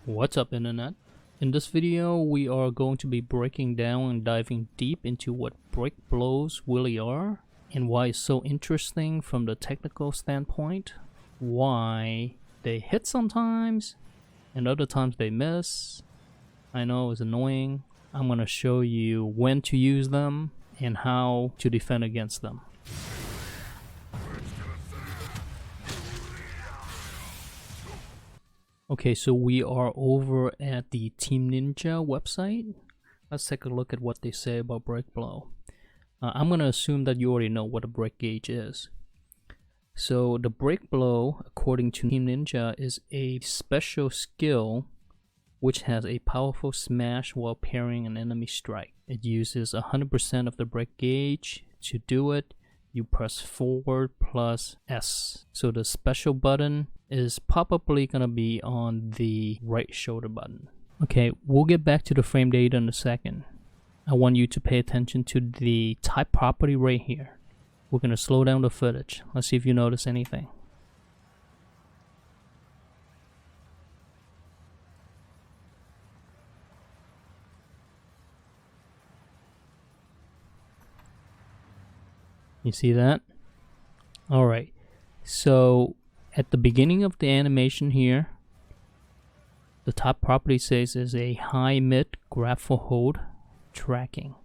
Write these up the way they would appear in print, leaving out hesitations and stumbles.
What's up, internet? In this video we are going to be breaking down and diving deep into what break blows really are and why it's so interesting from the technical standpoint, why they hit sometimes and other times they miss. I know it's annoying. I'm going to show you when to use them and how to defend against them. Okay, so we are over at the Team Ninja website. Let's take a look at what they say about break blow. I'm going to assume that you already know what a break gauge is. So the break blow, according to Team Ninja, is a special skill which has a powerful smash while parrying an enemy strike. It uses 100% of the break gauge. To do it, you press forward plus S. So the special button is probably gonna be on the right shoulder button. Okay, we'll get back to the frame data in a second. I want you to pay attention to the type property right here. We're gonna slow down the footage. Let's see if you notice anything. You see that? Alright, so at the beginning of the animation here, the top property says is a high mid grab for hold tracking.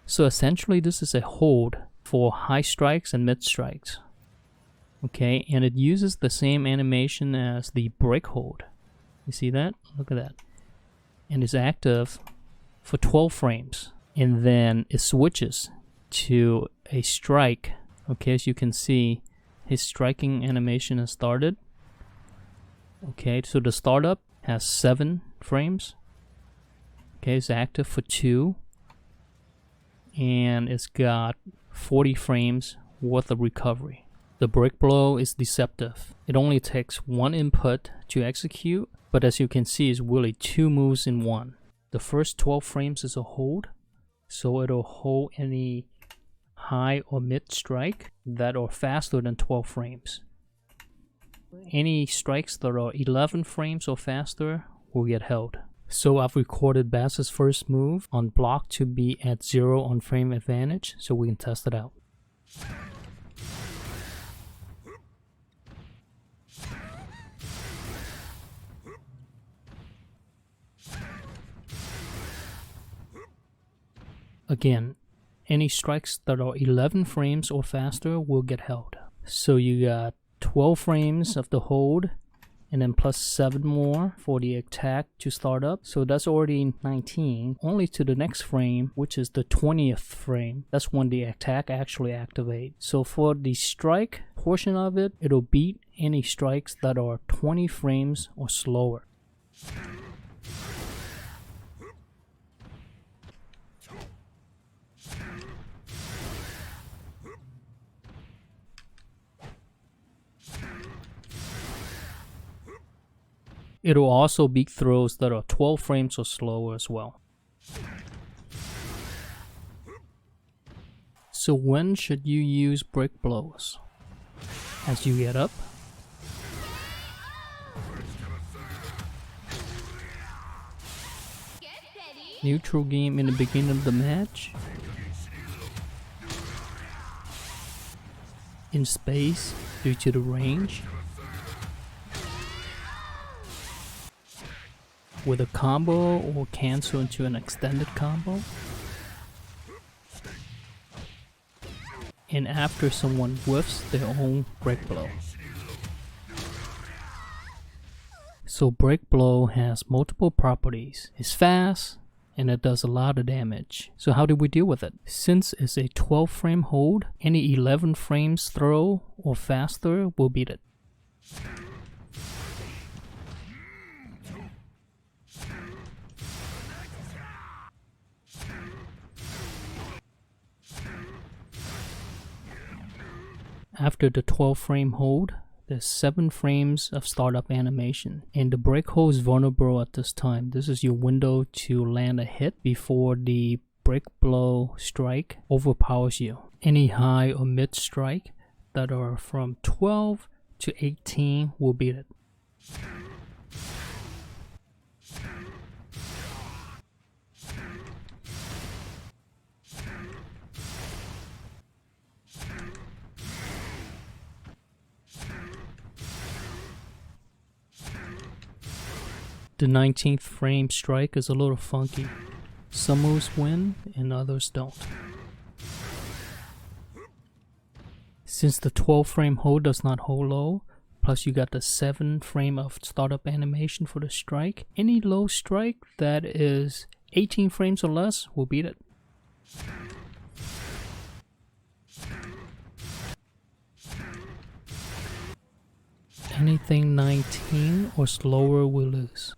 So essentially this is a hold for high strikes and mid strikes. Okay, and it uses the same animation as the break hold. You see that? Look at that. And it's active for 12 frames. And then it switches to a strike. Okay, as you can see, his striking animation has started. Okay, so the startup has 7 frames. Okay, it's active for 2. And it's got 40 frames worth of recovery. The break blow is deceptive. It only takes 1 input to execute, but as you can see, it's really 2 moves in one. The first 12 frames is a hold, so it'll hold any high or mid strike that are faster than 12 frames. Any strikes that are 11 frames or faster will get held. So I've recorded Bass's first move on block to be at 0 on frame advantage, so we can test it out. Again, any strikes that are 11 frames or faster will get held. So you got 12 frames of the hold and then plus 7 more for the attack to start up. So that's already 19. Only to the next frame, which is the 20th frame. That's when the attack actually activates. So for the strike portion of it, it'll beat any strikes that are 20 frames or slower. It'll also beat throws that are 12 frames or slower as well. So when should you use break blows? As you get up? Neutral game in the beginning of the match? In space due to the range? With a combo or cancel into an extended combo? And after someone whiffs their own break blow. So break blow has multiple properties. It's fast and it does a lot of damage. So how do we deal with it? Since it's a 12 frame hold, any 11 frames throw or faster will beat it. After the 12 frame hold, there's 7 frames of startup animation, and the break hold is vulnerable at this time. This is your window to land a hit before the break blow strike overpowers you. Any high or mid strike that are from 12 to 18 will beat it. The 19th frame strike is a little funky. Some moves win and others don't. Since the 12 frame hold does not hold low, plus you got the 7 frame of startup animation for the strike, any low strike that is 18 frames or less will beat it. Anything 19 or slower will lose.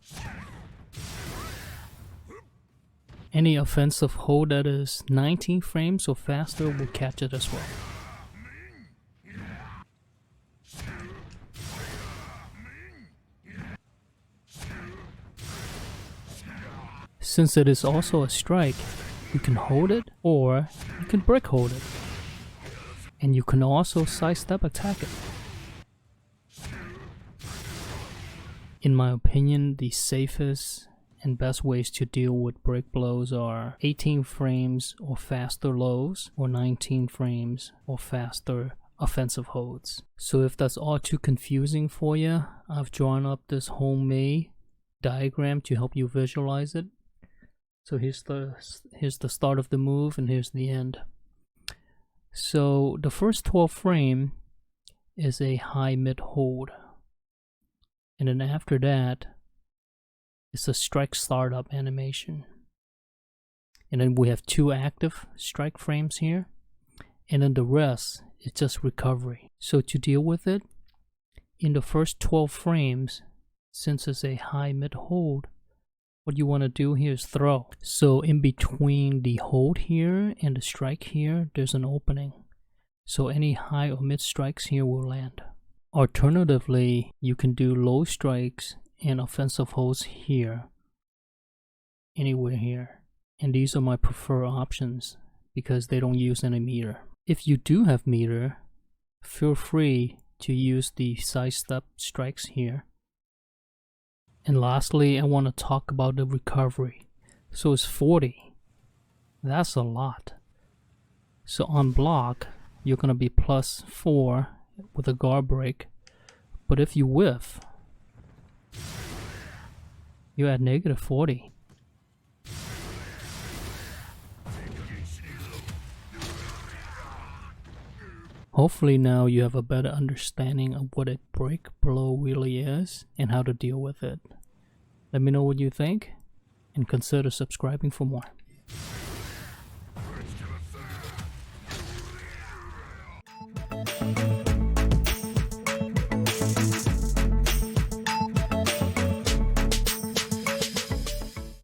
Any offensive hold that is 19 frames or faster will catch it as well. Since it is also a strike, you can hold it or you can brick hold it. And you can also sidestep attack it. In my opinion, the safest and best ways to deal with brick blows are 18 frames or faster lows or 19 frames or faster offensive holds. So if that's all too confusing for you, I've drawn up this homemade diagram to help you visualize it. So here's the start of the move and here's the end. So the first 12 frame is a high mid hold. And then after that, it's a strike startup animation. And then we have 2 active strike frames here. And then the rest is just recovery. So to deal with it, in the first 12 frames, since it's a high mid hold, what you want to do here is throw. So in between the hold here and the strike here, there's an opening. So any high or mid strikes here will land. Alternatively, you can do low strikes and offensive holds here, anywhere here. And these are my preferred options because they don't use any meter. If you do have meter, feel free to use the sidestep strikes here. And lastly, I want to talk about the recovery. So it's 40. That's a lot. So on block, you're going to be +4 with a guard break. But if you whiff, you're at -40. Hopefully now you have a better understanding of what a break blow really is and how to deal with it. Let me know what you think and consider subscribing for more.